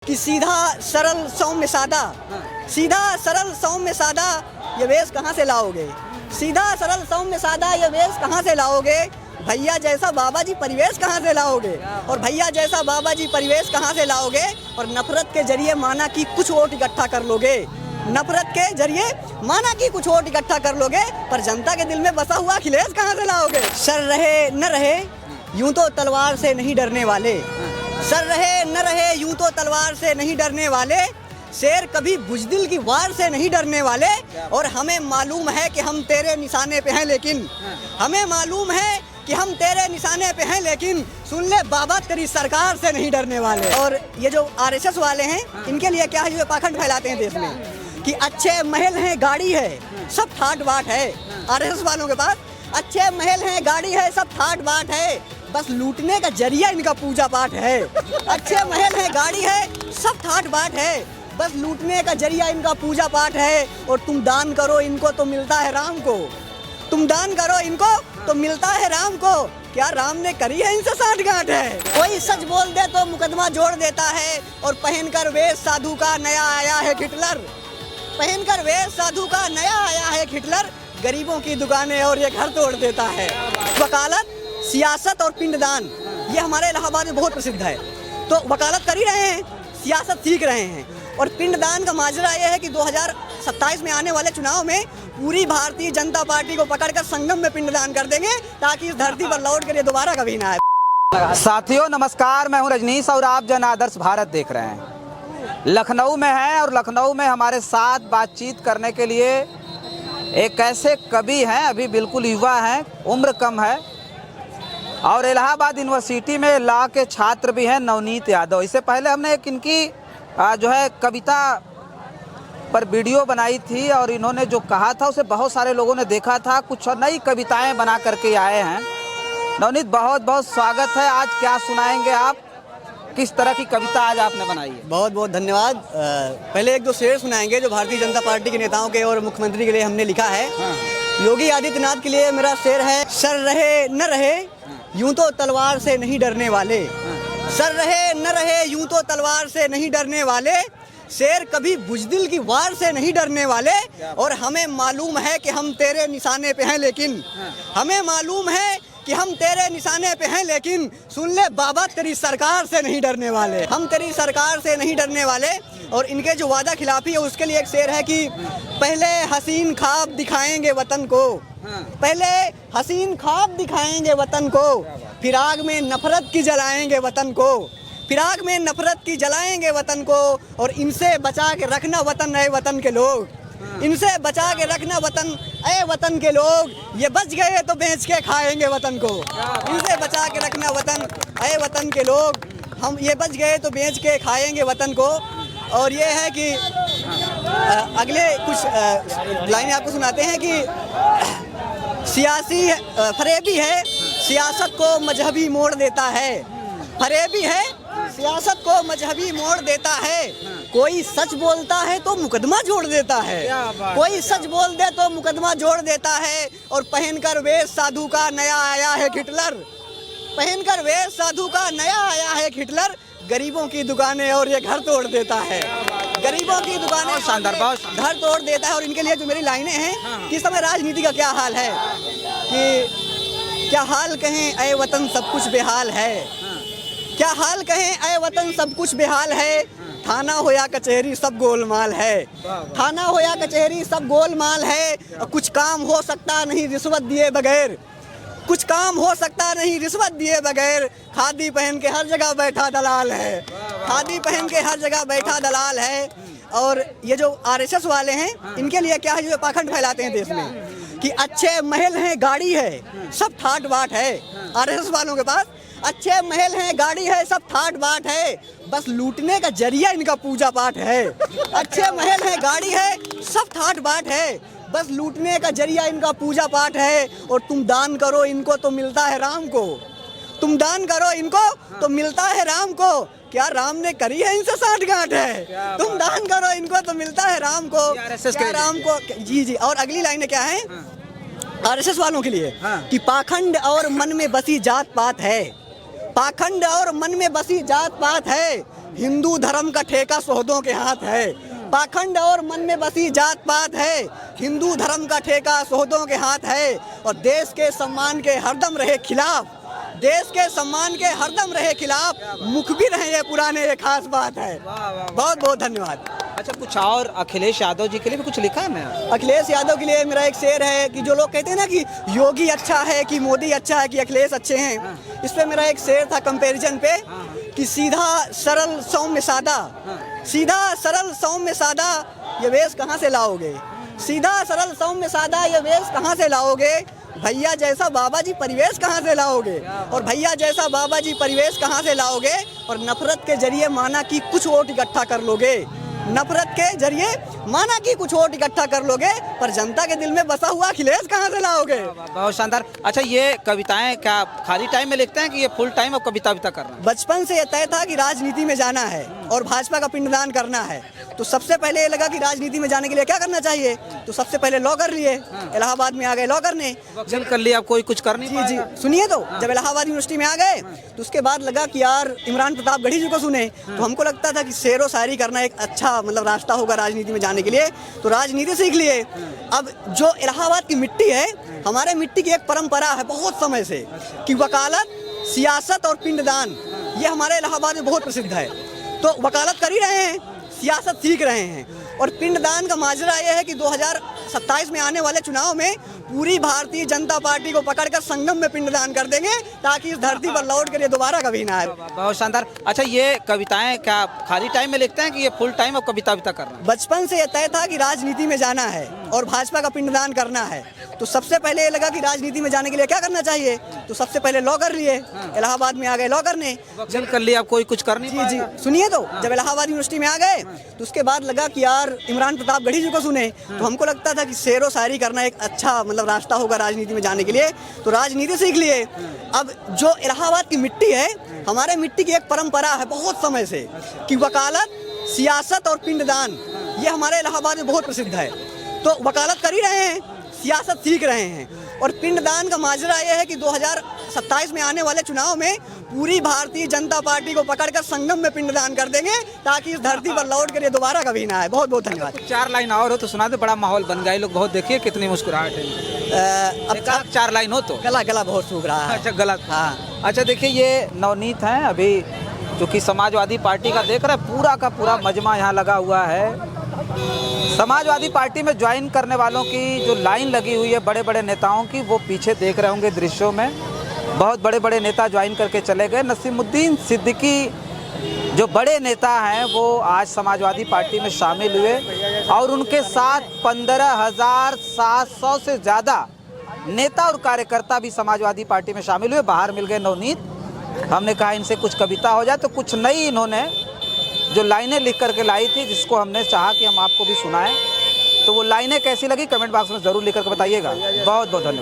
कि सीधा सरल सौम्य सादा, सीधा सरल सौम्य सादा ये वेश कहाँ से लाओगे? सीधा सरल सौम्य सादा ये वेश कहाँ से लाओगे? भैया जैसा बाबा जी परिवेश कहाँ से लाओगे? और भैया जैसा बाबा जी परिवेश कहाँ से लाओगे? और नफरत के जरिए माना कि कुछ वोट इकट्ठा कर लोगे, नफरत के जरिए माना कि कुछ वोट इकट्ठा कर लोगे, पर जनता के दिल में बसा हुआ अखिलेश कहाँ से लाओगे? सर रहे न रहे यूं तो तलवार से नहीं डरने वाले, सर रहे न रहे यूं तो तलवार से नहीं डरने वाले, शेर कभी बुजदिल की वार से नहीं डरने वाले। और हमें मालूम है कि हम तेरे निशाने पे हैं, लेकिन हमें मालूम है कि हम तेरे निशाने पे हैं, लेकिन सुन ले बाबा तेरी सरकार से नहीं डरने वाले। और ये जो आरएसएस वाले हैं, इनके लिए क्या है, जो पाखंड फैलाते हैं देश में कि अच्छे महल हैं गाड़ी है सब ठाट बाट है। आरएसएस वालों के पास अच्छे महल हैं गाड़ी है सब ठाट बाट है, बस लूटने का जरिया इनका पूजा पाठ है। अच्छे महल है गाड़ी है सब ठाट बाट है, बस लूटने का जरिया इनका पूजा पाठ है। और तुम दान करो इनको तो मिलता है राम को, तुम दान करो इनको तो मिलता है राम को, क्या राम ने करी है इनसे साठगांठ है? कोई सच बोल दे तो मुकदमा जोड़ देता है, और पहनकर वेश साधु का नया आया है हिटलर, पहनकर वेश साधु का नया आया है हिटलर, गरीबों की दुकानें और ये घर तोड़ देता है। वकालत, सियासत और पिंडदान ये हमारे इलाहाबाद में बहुत प्रसिद्ध है। तो वकालत कर ही रहे हैं, सियासत सीख रहे हैं, और पिंडदान का माजरा ये है कि 2027 में आने वाले चुनाव में पूरी भारतीय जनता पार्टी को पकड़कर संगम में पिंडदान कर देंगे, ताकि इस धरती पर लौट कर ये दोबारा कभी ना आए। साथियों नमस्कार, मैं हूं रजनीश और आप जन आदर्श भारत देख रहे हैं। लखनऊ में हैं और लखनऊ में हमारे साथ बातचीत करने के लिए एक ऐसे कवि हैं, अभी बिल्कुल युवा हैं, उम्र कम है, और इलाहाबाद यूनिवर्सिटी में लॉ के छात्र भी हैं, नवनीत यादव। इससे पहले हमने एक इनकी जो है कविता पर वीडियो बनाई थी, और इन्होंने जो कहा था उसे बहुत सारे लोगों ने देखा था, कुछ नई कविताएं बना करके आए हैं। नवनीत बहुत बहुत स्वागत है। आज क्या सुनाएंगे आप, किस तरह की कविता आज आपने बनाई है? बहुत बहुत धन्यवाद। पहले एक दो शेर सुनाएंगे जो भारतीय जनता पार्टी के नेताओं के और मुख्यमंत्री के लिए हमने लिखा है। योगी आदित्यनाथ के लिए मेरा शेर है, सर रहे न रहे यूं तो तलवार से नहीं डरने वाले, सर रहे न रहे यूं तो तलवार से नहीं डरने वाले, शेर कभी बुजदिल की वार से नहीं डरने वाले। और हमें मालूम है कि हम तेरे निशाने पे हैं, लेकिन हमें मालूम है कि हम तेरे निशाने पे हैं, लेकिन सुन ले बाबा तेरी सरकार से नहीं डरने वाले, हम तेरी सरकार से नहीं डरने वाले। और इनके जो वादा खिलाफी है उसके लिए एक शेर है कि पहले हसीन ख्वाब दिखाएंगे वतन को, पहले हसीन ख्वाब दिखाएंगे वतन को, फिर आग में नफरत की जलाएंगे वतन को, फिर आग में नफरत की जलाएंगे वतन को। और इनसे बचा के रखना वतन है वतन के लोग, इनसे बचा के रखना वतन ऐ वतन के लोग, ये बच गए तो बेच के खाएंगे वतन को, इनसे बचा के रखना वतन ऐ वतन के लोग, हम ये बच गए तो बेच के खाएंगे वतन को। और ये है कि अगले कुछ लाइनें आपको सुनाते हैं कि सियासी फरेबी है सियासत को मजहबी मोड़ देता है, फरेबी है सियासत को मजहबी मोड़ देता है, कोई सच बोलता है तो मुकदमा जोड़ देता है, कोई सच बोल दे तो मुकदमा जोड़ देता है। और पहनकर वेश साधु का नया आया है हिटलर, पहनकर वेश साधु का नया आया है हिटलर, गरीबों की दुकानें और ये घर तोड़ देता है, गरीबों की दुकानें घर तोड़ देता है। और इनके लिए जो मेरी लाइनें हैं कि इस समय राजनीति का क्या हाल है, कि क्या हाल कहें ऐ वतन सब कुछ बेहाल है, क्या हाल कहें ऐ वतन सब कुछ बेहाल है, थाना हो या कचहरी सब गोलमाल है, थाना हो या कचहरी सब गोलमाल है, कुछ काम हो सकता नहीं रिश्वत दिए बगैर, कुछ काम हो सकता नहीं रिश्वत दिए बगैर, खादी पहन के हर जगह बैठा दलाल है, खादी पहन के हर जगह बैठा दलाल है। और ये जो आरएसएस वाले हैं, इनके लिए क्या है, जो पाखंड फैलाते हैं देश में कि अच्छे महल हैं गाड़ी है सब ठाट बाट है। आरएसएस वालों के पास अच्छे महल हैं गाड़ी है सब ठाट बाट है, बस लूटने का जरिया इनका पूजा पाठ है। अच्छे महल हैं गाड़ी है सब ठाट बाट है, बस लूटने का जरिया इनका पूजा पाठ है। और तुम दान करो इनको तो मिलता है राम को, तुम दान करो इनको तो मिलता है राम को, क्या राम ने करी है इनसे साठगांठ है? तुम दान करो इनको तो मिलता है राम को, क्या राम को? जी जी। और अगली लाइन क्या है आरएसएस वालों के लिए कि पाखंड और मन में बसी जात पात है, पाखंड और मन में बसी जात पात है, हिंदू धर्म का ठेका सोहदों के हाथ है। पाखंड और मन में बसी जात पात है, हिंदू धर्म का ठेका सोहदों के हाथ है। और देश के सम्मान के हरदम रहे खिलाफ, देश के सम्मान के हरदम रहे खिलाफ, मुखबिर हैं ये पुराने, ये खास बात है। बहुत बहुत धन्यवाद। अच्छा, कुछ और अखिलेश यादव जी के लिए भी कुछ लिखा है? मैं अखिलेश यादव के लिए मेरा एक शेर है कि जो लोग कहते हैं ना कि योगी अच्छा है, कि मोदी अच्छा है, कि अखिलेश अच्छे हैं, इस पे मेरा एक शेर था कंपैरिजन पे कि सीधा सरल सौम्य सादा, सीधा सरल सौम्य सादा ये वेश कहाँ से लाओगे, सीधा सरल सौम्य सादा ये वेश कहाँ से लाओगे, भैया जैसा बाबा जी परिवेश कहाँ से लाओगे, और भैया जैसा बाबा जी परिवेश कहाँ से लाओगे, और नफरत के जरिए माना कि कुछ वोट इकट्ठा कर लोगे, नफरत के जरिए माना कि कुछ वोट इकट्ठा कर लोगे, पर जनता के दिल में बसा हुआ अखिलेश कहाँ से लाओगे। बहुत शानदार। अच्छा, ये कविताएं क्या खाली टाइम में लिखते हैं कि ये फुल टाइम और कविता कर रहे हैं? बचपन से ये तय था कि राजनीति में जाना है और भाजपा का पिंडदान करना है, तो सबसे पहले ये लगा कि राजनीति में जाने के लिए क्या करना चाहिए, तो सबसे पहले लॉ कर लिए, इलाहाबाद में आ गए लॉ करने। वकील कर लिया, अब कोई कुछ कर नहीं जी सुनिए, तो जब इलाहाबाद यूनिवर्सिटी में आ गए तो उसके बाद लगा कि यार इमरान प्रतापगढ़ी जी को सुने, तो हमको लगता था कि शेर व शायरी करना एक अच्छा मतलब रास्ता होगा राजनीति में जाने के लिए, तो राजनीति सीख लिए। अब जो इलाहाबाद की मिट्टी है, हमारे मिट्टी की एक परंपरा है बहुत समय से कि वकालत, सियासत और पिंडदान ये हमारे इलाहाबाद में बहुत प्रसिद्ध है। तो वकालत कर ही रहे हैं, सियासत सीख रहे हैं, और पिंडदान का माजरा ये है कि 2027 में आने वाले चुनाव में पूरी भारतीय जनता पार्टी को पकड़कर संगम में पिंडदान कर देंगे ताकि इस धरती पर लौट कर ये दोबारा कभी ना आए। बहुत शानदार। अच्छा, ये कविताएं क्या खाली टाइम में लिखते हैं कि ये फुल टाइम और कविता कर रहे हैं? बचपन से ये तय था कि राजनीति में जाना है और भाजपा का पिंडदान करना है, तो सबसे पहले ये लगा कि राजनीति में जाने के लिए क्या करना चाहिए, तो सबसे पहले लॉ कर लिए, इलाहाबाद में आ गए लॉ करने। वकील कर लिया, अब कोई कुछ कर नहीं। जी सुनिए, तो जब इलाहाबाद यूनिवर्सिटी में आ गए तो उसके बाद लगा कि यार इमरान प्रतापगढ़ी जी को सुने, तो हमको लगता था कि शेर व शायरी करना एक अच्छा मतलब रास्ता होगा राजनीति में जाने के लिए, तो राजनीति सीख लिए। अब जो इलाहाबाद की मिट्टी है, हमारे मिट्टी की एक परंपरा है बहुत समय से कि वकालत, सियासत और पिंडदान ये हमारे इलाहाबाद में बहुत प्रसिद्ध है। तो वकालत कर ही रहे हैं, सियासत सीख रहे हैं, और पिंडदान का माजरा ये है कि 2027 में आने वाले चुनाव में पूरी भारतीय जनता पार्टी को पकड़कर संगम में पिंडदान कर देंगे ताकि इस धरती पर लौट कर ये दोबारा कभी ना आए। बहुत बहुत धन्यवाद। 4 लाइन और हो तो सुना दे, बड़ा माहौल बन गया। लोग बहुत देखिए कितनी मुस्कुराहट है। अब 4 लाइन हो तो गला बहुत सूख रहा है। अच्छा, गला। हाँ, अच्छा देखिए, ये नवनीत हैं अभी जो कि समाजवादी पार्टी का देख रहे हैं, पूरा का पूरा मजमा यहाँ लगा हुआ है। समाजवादी पार्टी में ज्वाइन करने वालों की जो लाइन लगी हुई है बड़े बड़े नेताओं की, वो पीछे देख रहे होंगे दृश्यों में। बहुत बड़े बड़े नेता ज्वाइन करके चले गए। नसीमुद्दीन सिद्दीकी जो बड़े नेता हैं वो आज समाजवादी पार्टी में शामिल हुए, और उनके साथ 15,700 से ज़्यादा नेता और कार्यकर्ता भी समाजवादी पार्टी में शामिल हुए। बाहर मिल गए नवनीत। हमने कहा इनसे कुछ कविता हो जाए, तो कुछ नई इन्होंने जो लाइनें लिख करके लाई थी, जिसको हमने चाहा कि हम आपको भी सुनाएं, तो वो लाइनें कैसी लगी कमेंट बॉक्स में ज़रूर लिख करके बताइएगा। बहुत बहुत धन्यवाद।